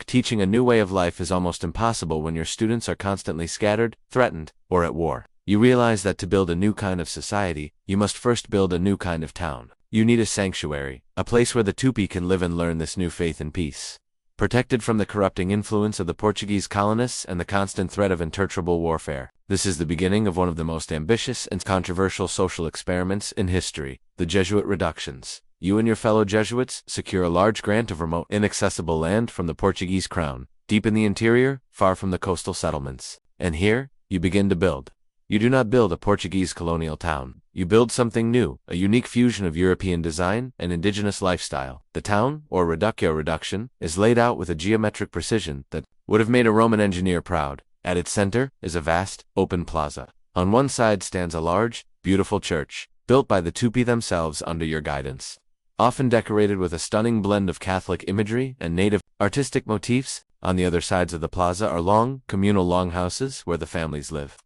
Teaching a new way of life is almost impossible when your students are constantly scattered, threatened, or at war. You realize that to build a new kind of society, you must first build a new kind of town. You need a sanctuary, a place where the 2P can live and learn this new faith in peace. Protected from the corrupting influence of the Portuguese colonists and the constant threat of intertribal warfare. This is the beginning of one of the most ambitious and controversial social experiments in history, the Jesuit Reductions. You and your fellow Jesuits secure a large grant of remote, inaccessible land from the Portuguese crown, deep in the interior, far from the coastal settlements. And here, you begin to build. You do not build a Portuguese colonial town. You build something new, a unique fusion of European design and indigenous lifestyle. The town, or reduction, is laid out with a geometric precision that would have made a Roman engineer proud. At its center is a vast, open plaza. On one side stands a large, beautiful church, built by the Tupi themselves under your guidance. Often decorated with a stunning blend of Catholic imagery and native, artistic motifs, on the other sides of the plaza are long, communal longhouses where the families live.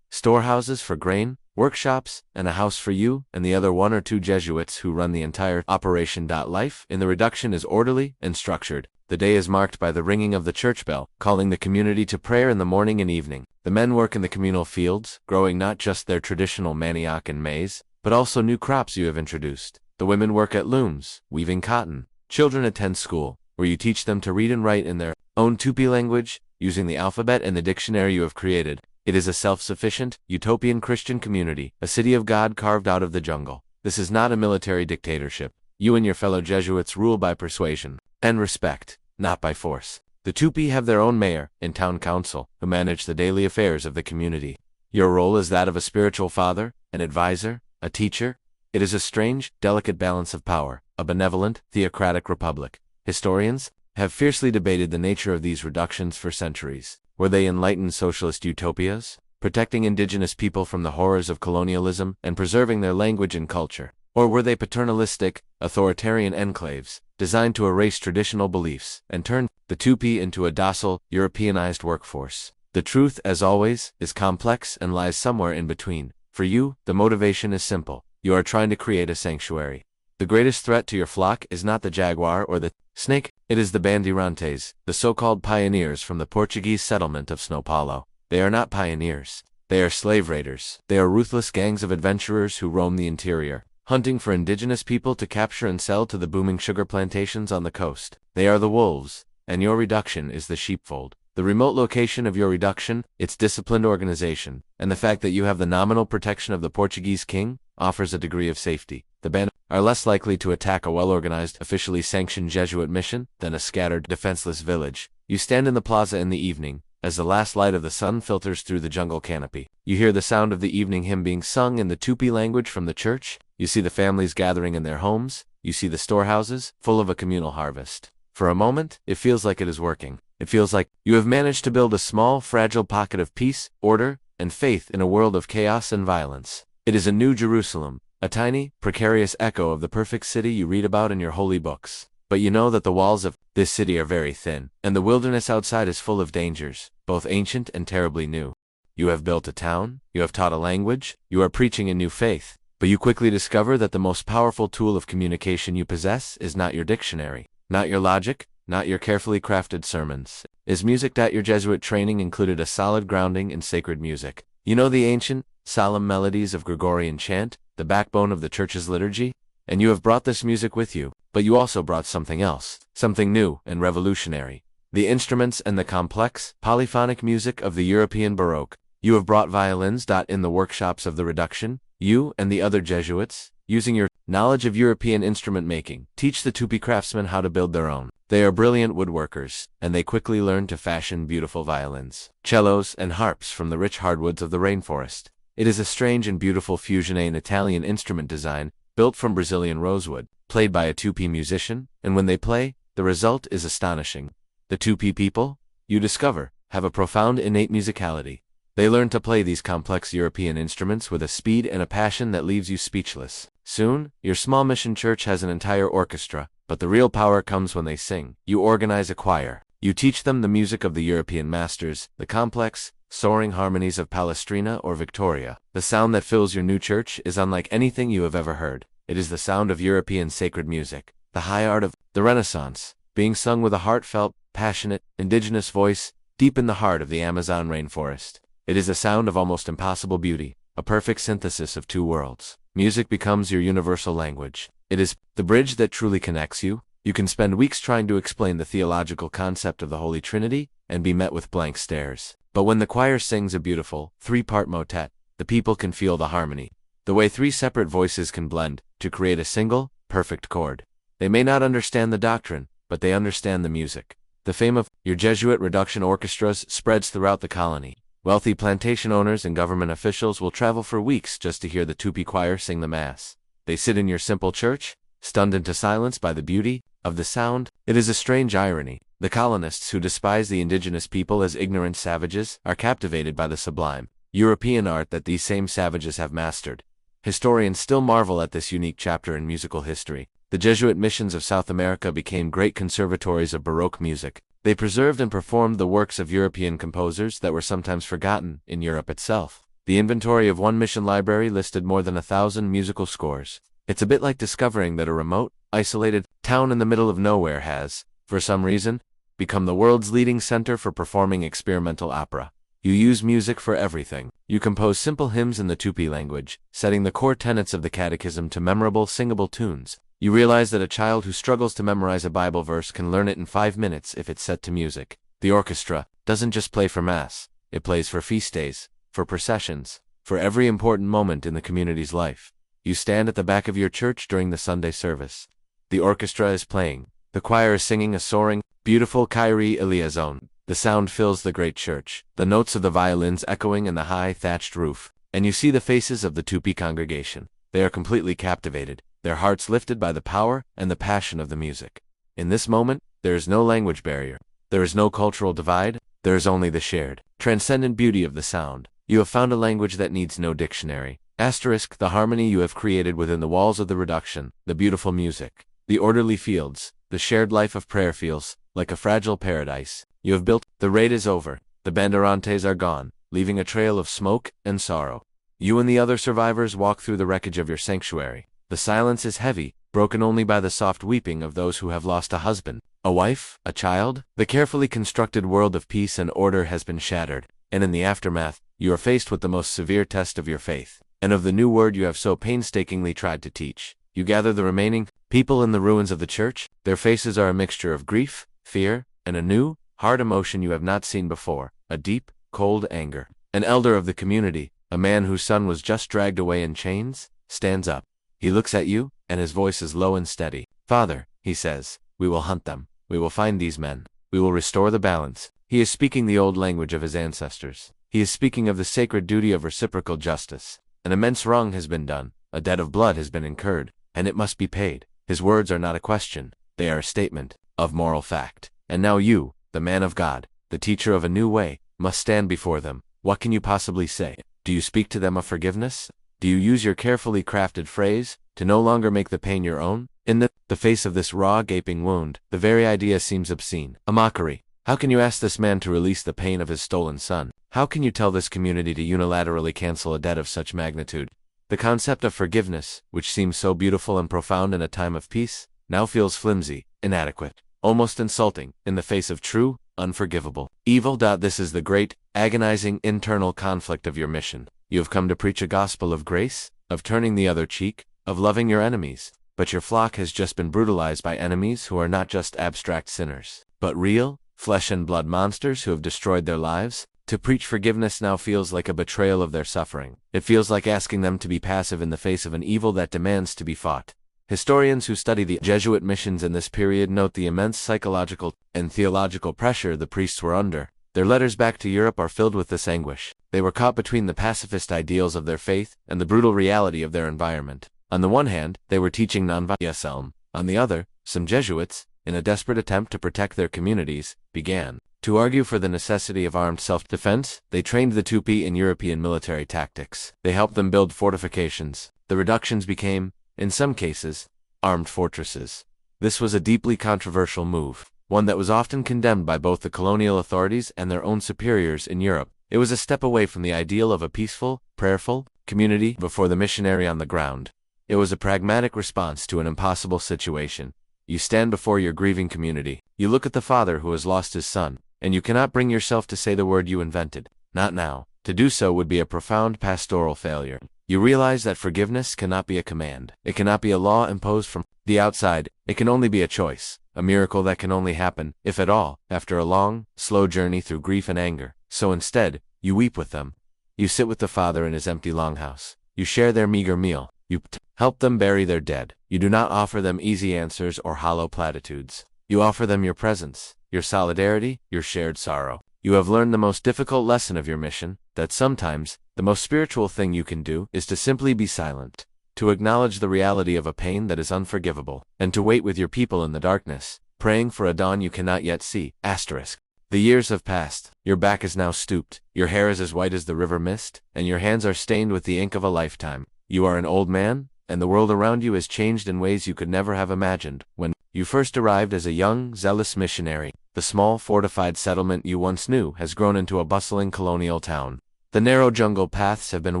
Storehouses for grain, workshops, and a house for you and the other 1 or 2 Jesuits who run the entire operation. Life in the reduction is orderly and structured. The day is marked by the ringing of the church bell, calling the community to prayer in the morning and evening. The men work in the communal fields, growing not just their traditional manioc and maize, but also new crops you have introduced. The women work at looms, weaving cotton. Children attend school, where you teach them to read and write in their own Tupi language, using the alphabet and the dictionary you have created. It is a self-sufficient, utopian Christian community, a city of God carved out of the jungle. This is not a military dictatorship. You and your fellow Jesuits rule by persuasion and respect, not by force. The Tupi have their own mayor and town council, who manage the daily affairs of the community. Your role is that of a spiritual father, an advisor, a teacher. It is a strange, delicate balance of power, a benevolent, theocratic republic. Historians have fiercely debated the nature of these reductions for centuries. Were they enlightened socialist utopias, protecting indigenous people from the horrors of colonialism and preserving their language and culture? Or were they paternalistic, authoritarian enclaves, designed to erase traditional beliefs and turn the Tupi into a docile, Europeanized workforce? The truth, as always, is complex and lies somewhere in between. For you, the motivation is simple. You are trying to create a sanctuary. The greatest threat to your flock is not the jaguar or the snake, it is the bandeirantes, the so-called pioneers from the Portuguese settlement of São Paulo. They are not pioneers. They are slave raiders. They are ruthless gangs of adventurers who roam the interior, hunting for indigenous people to capture and sell to the booming sugar plantations on the coast. They are the wolves, and your reduction is the sheepfold. The remote location of your reduction, its disciplined organization, and the fact that you have the nominal protection of the Portuguese king, offers a degree of safety. The band are less likely to attack a well-organized, officially sanctioned Jesuit mission than a scattered, defenseless village. You stand in the plaza in the evening, as the last light of the sun filters through the jungle canopy. You hear the sound of the evening hymn being sung in the Tupi language from the church. You see the families gathering in their homes. You see the storehouses, full of a communal harvest. For a moment, it feels like it is working. It feels like you have managed to build a small, fragile pocket of peace, order, and faith in a world of chaos and violence. It is a new Jerusalem, a tiny, precarious echo of the perfect city you read about in your holy books. But you know that the walls of this city are very thin, and the wilderness outside is full of dangers, both ancient and terribly new. You have built a town, you have taught a language, you are preaching a new faith, but you quickly discover that the most powerful tool of communication you possess is not your dictionary, not your logic, not your carefully crafted sermons. Is music that your Jesuit training included a solid grounding in sacred music? You know the ancient, solemn melodies of Gregorian chant, the backbone of the Church's liturgy? And you have brought this music with you, but you also brought something else, something new and revolutionary. The instruments and the complex, polyphonic music of the European Baroque. You have brought violins. In the workshops of the reduction, you and the other Jesuits, using your knowledge of European instrument making, teach the Tupi craftsmen how to build their own. They are brilliant woodworkers, and they quickly learn to fashion beautiful violins, cellos, and harps from the rich hardwoods of the rainforest. It is a strange and beautiful fusion in Italian instrument design, built from Brazilian rosewood, played by a Tupi musician, and when they play, the result is astonishing. The Tupi people, you discover, have a profound innate musicality. They learn to play these complex European instruments with a speed and a passion that leaves you speechless. Soon, your small mission church has an entire orchestra, but the real power comes when they sing. You organize a choir. You teach them the music of the European masters, the complex, soaring harmonies of Palestrina or Victoria. The sound that fills your new church is unlike anything you have ever heard. It is the sound of European sacred music, the high art of the Renaissance, being sung with a heartfelt, passionate, indigenous voice, deep in the heart of the Amazon rainforest. It is a sound of almost impossible beauty, a perfect synthesis of two worlds. Music becomes your universal language. It is the bridge that truly connects you. You can spend weeks trying to explain the theological concept of the Holy Trinity and be met with blank stares. But when the choir sings a beautiful, three-part motet, the people can feel the harmony, the way three separate voices can blend to create a single, perfect chord. They may not understand the doctrine, but they understand the music. The fame of your Jesuit reduction orchestras spreads throughout the colony. Wealthy plantation owners and government officials will travel for weeks just to hear the Tupi choir sing the Mass. They sit in your simple church, stunned into silence by the beauty of the sound. It is a strange irony. The colonists who despise the indigenous people as ignorant savages are captivated by the sublime European art that these same savages have mastered. Historians still marvel at this unique chapter in musical history. The Jesuit missions of South America became great conservatories of Baroque music. They preserved and performed the works of European composers that were sometimes forgotten in Europe itself. The inventory of one mission library listed more than 1,000 musical scores. It's a bit like discovering that a remote, isolated town in the middle of nowhere has, for some reason, become the world's leading center for performing experimental opera. You use music for everything. You compose simple hymns in the Tupi language, setting the core tenets of the Catechism to memorable, singable tunes. You realize that a child who struggles to memorize a Bible verse can learn it in 5 minutes if it's set to music. The orchestra doesn't just play for Mass. It plays for feast days, for processions, for every important moment in the community's life. You stand at the back of your church during the Sunday service. The orchestra is playing. The choir is singing a soaring, beautiful Kyrie Eleison. The sound fills the great church, the notes of the violins echoing in the high thatched roof, and you see the faces of the Tupi congregation. They are completely captivated, their hearts lifted by the power and the passion of the music. In this moment, there is no language barrier. There is no cultural divide. There is only the shared, transcendent beauty of the sound. You have found a language that needs no dictionary. Asterisk, the harmony you have created within the walls of the reduction, the beautiful music, the orderly fields, the shared life of prayer feels like a fragile paradise. You have built. The raid is over. The banderantes are gone, leaving a trail of smoke and sorrow. You and the other survivors walk through the wreckage of your sanctuary. The silence is heavy, broken only by the soft weeping of those who have lost a husband, a wife, a child. The carefully constructed world of peace and order has been shattered, and in the aftermath, you are faced with the most severe test of your faith, and of the new word you have so painstakingly tried to teach. You gather the remaining people in the ruins of the church. Their faces are a mixture of grief, fear, and a new, hard emotion you have not seen before, a deep, cold anger. An elder of the community, a man whose son was just dragged away in chains, stands up. He looks at you, and his voice is low and steady. "Father," he says, "we will hunt them. We will find these men. We will restore the balance." He is speaking the old language of his ancestors. He is speaking of the sacred duty of reciprocal justice. An immense wrong has been done, a debt of blood has been incurred, and it must be paid. His words are not a question, they are a statement of moral fact. And now you, the man of God, the teacher of a new way, must stand before them. What can you possibly say? Do you speak to them of forgiveness? Do you use your carefully crafted phrase to no longer make the pain your own? In the face of this raw, gaping wound, the very idea seems obscene, a mockery. How can you ask this man to release the pain of his stolen son? How can you tell this community to unilaterally cancel a debt of such magnitude? The concept of forgiveness, which seems so beautiful and profound in a time of peace, now feels flimsy, inadequate, almost insulting, in the face of true, unforgivable evil. This is the great, agonizing internal conflict of your mission. You have come to preach a gospel of grace, of turning the other cheek, of loving your enemies. But your flock has just been brutalized by enemies who are not just abstract sinners, but real, flesh and blood monsters who have destroyed their lives. To preach forgiveness now feels like a betrayal of their suffering. It feels like asking them to be passive in the face of an evil that demands to be fought. Historians who study the Jesuit missions in this period note the immense psychological and theological pressure the priests were under. Their letters back to Europe are filled with this anguish. They were caught between the pacifist ideals of their faith and the brutal reality of their environment. On the one hand, they were teaching non-violence. On the other, some Jesuits, in a desperate attempt to protect their communities, began to argue for the necessity of armed self-defense. They trained the Tupi in European military tactics. They helped them build fortifications. The reductions became, in some cases, armed fortresses. This was a deeply controversial move, one that was often condemned by both the colonial authorities and their own superiors in Europe. It was a step away from the ideal of a peaceful, prayerful community before the missionary on the ground. It was a pragmatic response to an impossible situation. You stand before your grieving community. You look at the father who has lost his son, and you cannot bring yourself to say the word you invented. Not now. To do so would be a profound pastoral failure. You realize that forgiveness cannot be a command. It cannot be a law imposed from the outside. It can only be a choice, a miracle that can only happen, if at all, after a long, slow journey through grief and anger. So instead, you weep with them. You sit with the father in his empty longhouse. You share their meager meal. You help them bury their dead. You do not offer them easy answers or hollow platitudes. You offer them your presence, your solidarity, your shared sorrow. You have learned the most difficult lesson of your mission, that sometimes, the most spiritual thing you can do is to simply be silent, to acknowledge the reality of a pain that is unforgivable, and to wait with your people in the darkness, praying for a dawn you cannot yet see. Asterisk. The years have passed, your back is now stooped, your hair is as white as the river mist, and your hands are stained with the ink of a lifetime. You are an old man, and the world around you has changed in ways you could never have imagined. When you first arrived as a young, zealous missionary, the small, fortified settlement you once knew has grown into a bustling colonial town. The narrow jungle paths have been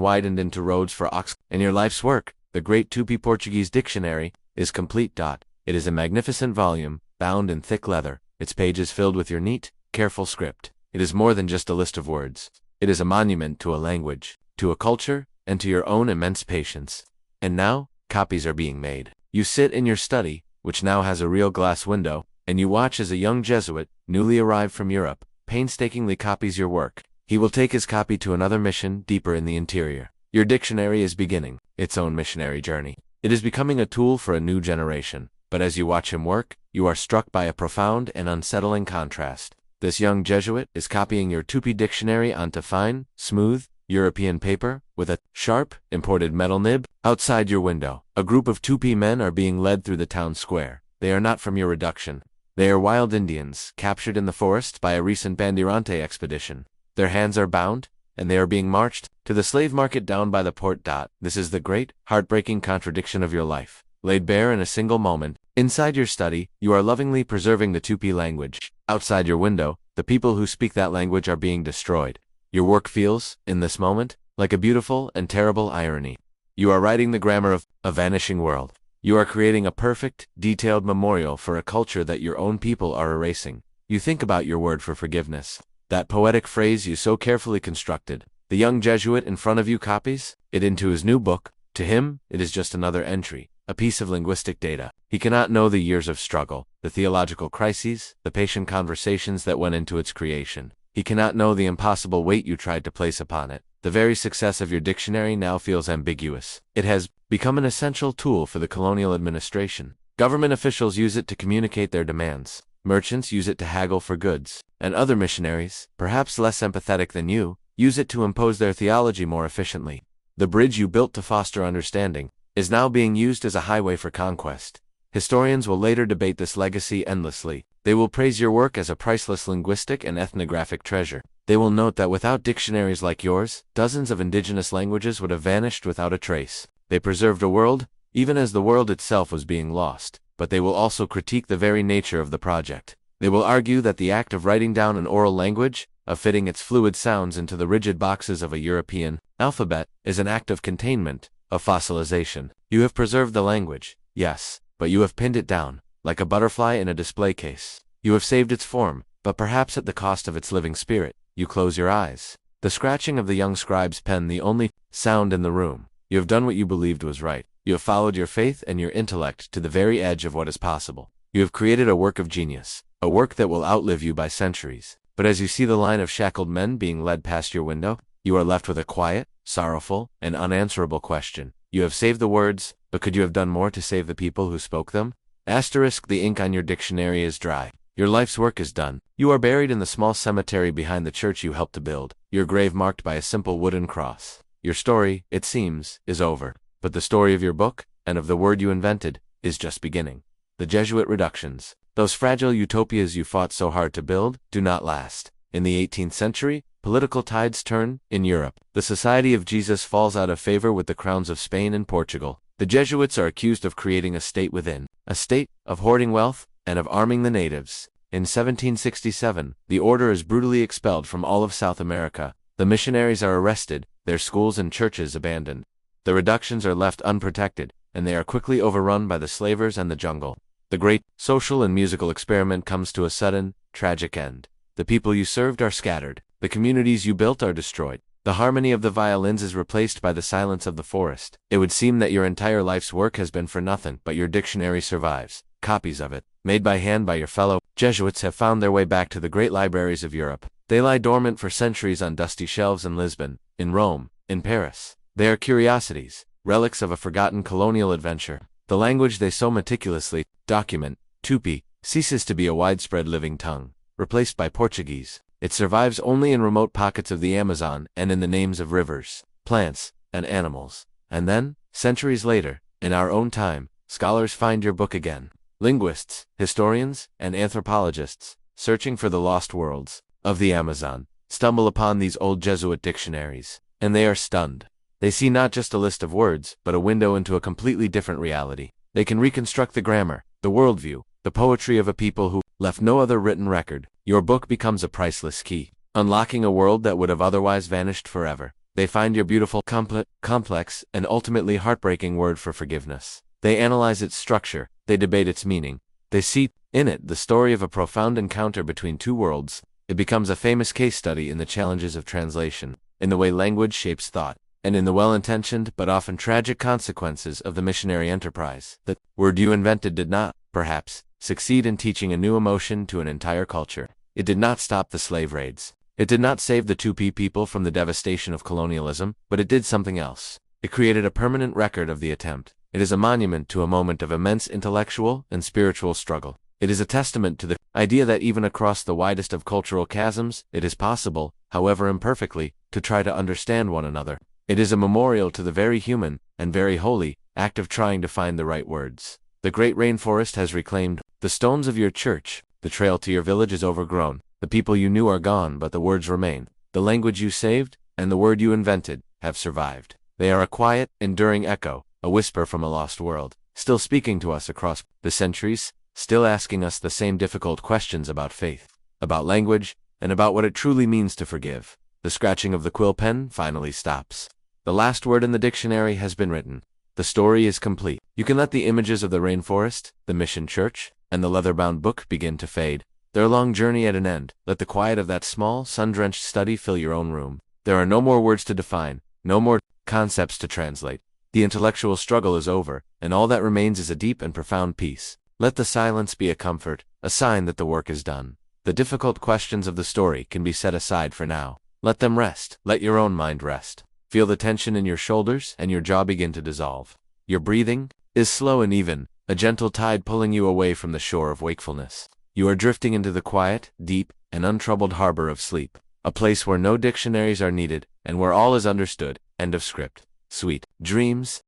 widened into roads for ox, and your life's work, the great Tupi Portuguese dictionary, is complete. It is a magnificent volume, bound in thick leather, its pages filled with your neat, careful script. It is more than just a list of words. It is a monument to a language, to a culture, and to your own immense patience. And now, copies are being made. You sit in your study, which now has a real glass window, and you watch as a young Jesuit, newly arrived from Europe, painstakingly copies your work. He will take his copy to another mission deeper in the interior. Your dictionary is beginning its own missionary journey. It is becoming a tool for a new generation. But as you watch him work, you are struck by a profound and unsettling contrast. This young Jesuit is copying your Tupi dictionary onto fine, smooth, European paper, with a sharp, imported metal nib. Outside your window, a group of Tupi men are being led through the town square. They are not from your reduction. They are wild Indians, captured in the forest by a recent Bandirante expedition. Their hands are bound, and they are being marched to the slave market down by the port. This is the great, heartbreaking contradiction of your life, laid bare in a single moment. Inside your study, you are lovingly preserving the Tupi language. Outside your window, the people who speak that language are being destroyed. Your work feels, in this moment, like a beautiful and terrible irony. You are writing the grammar of a vanishing world. You are creating a perfect, detailed memorial for a culture that your own people are erasing. You think about your word for forgiveness, that poetic phrase you so carefully constructed. The young Jesuit in front of you copies it into his new book. To him, it is just another entry, a piece of linguistic data. He cannot know the years of struggle, the theological crises, the patient conversations that went into its creation. He cannot know the impossible weight you tried to place upon it. The very success of your dictionary now feels ambiguous. It has become an essential tool for the colonial administration. Government officials use it to communicate their demands. Merchants use it to haggle for goods. And other missionaries, perhaps less empathetic than you, use it to impose their theology more efficiently. The bridge you built to foster understanding is now being used as a highway for conquest. Historians will later debate this legacy endlessly. They will praise your work as a priceless linguistic and ethnographic treasure. They will note that without dictionaries like yours, dozens of indigenous languages would have vanished without a trace. They preserved a world, even as the world itself was being lost. But they will also critique the very nature of the project. They will argue that the act of writing down an oral language, of fitting its fluid sounds into the rigid boxes of a European alphabet, is an act of containment, of fossilization. You have preserved the language, yes, but you have pinned it down, like a butterfly in a display case. You have saved its form, but perhaps at the cost of its living spirit. You close your eyes. The scratching of the young scribe's pen the only sound in the room. You have done what you believed was right. You have followed your faith and your intellect to the very edge of what is possible. You have created a work of genius, a work that will outlive you by centuries. But as you see the line of shackled men being led past your window, you are left with a quiet, sorrowful, and unanswerable question. You have saved the words, but could you have done more to save the people who spoke them? Asterisk, the ink on your dictionary is dry. Your life's work is done. You are buried in the small cemetery behind the church you helped to build, your grave marked by a simple wooden cross. Your story, it seems, is over. But the story of your book, and of the word you invented, is just beginning. The Jesuit Reductions, those fragile utopias you fought so hard to build, do not last. In the 18th century, political tides turn. In Europe, the Society of Jesus falls out of favor with the crowns of Spain and Portugal. The Jesuits are accused of creating a state within, a state of hoarding wealth, and of arming the natives. In 1767, the order is brutally expelled from all of South America. The missionaries are arrested, their schools and churches abandoned. The reductions are left unprotected, and they are quickly overrun by the slavers and the jungle. The great social and musical experiment comes to a sudden, tragic end. The people you served are scattered. The communities you built are destroyed. The harmony of the violins is replaced by the silence of the forest. It would seem that your entire life's work has been for nothing, but your dictionary survives. Copies of it, made by hand by your fellow Jesuits, have found their way back to the great libraries of Europe. They lie dormant for centuries on dusty shelves in Lisbon, in Rome, in Paris. They are curiosities, relics of a forgotten colonial adventure. The language they so meticulously document, Tupi, ceases to be a widespread living tongue, replaced by Portuguese. It survives only in remote pockets of the Amazon and in the names of rivers, plants, and animals. And then, centuries later, in our own time, scholars find your book again. Linguists, historians, and anthropologists, searching for the lost worlds of the Amazon, stumble upon these old Jesuit dictionaries, and they are stunned. They see not just a list of words, but a window into a completely different reality. They can reconstruct the grammar, the worldview, the poetry of a people who left no other written record. Your book becomes a priceless key, unlocking a world that would have otherwise vanished forever. They find your beautiful, complex, and ultimately heartbreaking word for forgiveness. They analyze its structure, they debate its meaning. They see in it the story of a profound encounter between two worlds. It becomes a famous case study in the challenges of translation, in the way language shapes thought, and in the well-intentioned but often tragic consequences of the missionary enterprise. The word you invented did not, perhaps, succeed in teaching a new emotion to an entire culture. It did not stop the slave raids. It did not save the Tupi people from the devastation of colonialism, but it did something else. It created a permanent record of the attempt. It is a monument to a moment of immense intellectual and spiritual struggle. It is a testament to the idea that even across the widest of cultural chasms, it is possible, however imperfectly, to try to understand one another. It is a memorial to the very human, and very holy, act of trying to find the right words. The great rainforest has reclaimed the stones of your church. The trail to your village is overgrown. The people you knew are gone, but the words remain. The language you saved, and the word you invented, have survived. They are a quiet, enduring echo, a whisper from a lost world, still speaking to us across the centuries, still asking us the same difficult questions about faith, about language, and about what it truly means to forgive. The scratching of the quill pen finally stops. The last word in the dictionary has been written. The story is complete. You can let the images of the rainforest, the mission church, and the leather-bound book begin to fade. Their long journey at an end. Let the quiet of that small, sun-drenched study fill your own room. There are no more words to define, no more concepts to translate. The intellectual struggle is over, and all that remains is a deep and profound peace. Let the silence be a comfort, a sign that the work is done. The difficult questions of the story can be set aside for now. Let them rest. Let your own mind rest. Feel the tension in your shoulders and your jaw begin to dissolve. Your breathing is slow and even, a gentle tide pulling you away from the shore of wakefulness. You are drifting into the quiet, deep, and untroubled harbor of sleep, a place where no dictionaries are needed and where all is understood. End of script. Sweet dreams.